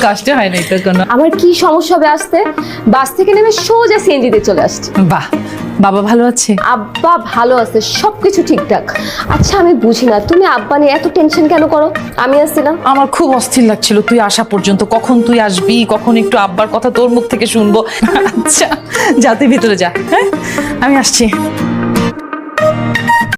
কষ্ট হয় নাই তো কোনো। আমার কি সমস্যা হবে আসতে? বাস থেকে নেমে সোজা সিএনজিতে চলে আসছে। বাহ, বাবা ভালো আছে? আব্বা ভালো আছে, সবকিছু ঠিকঠাক। আচ্ছা আমি বুঝি না, তুমি আব্বা নিয়ে এত টেনশন কেন করো? আমি আসছি না। আমার খুব অস্থির লাগছিল তুই আসা পর্যন্ত, কখন তুই আসবি, কখন একটু আব্বার কথা তোর মুখ থেকে শুনবো। আচ্ছা যা তুই ভিতরে যা, হ্যাঁ আমি আসছি।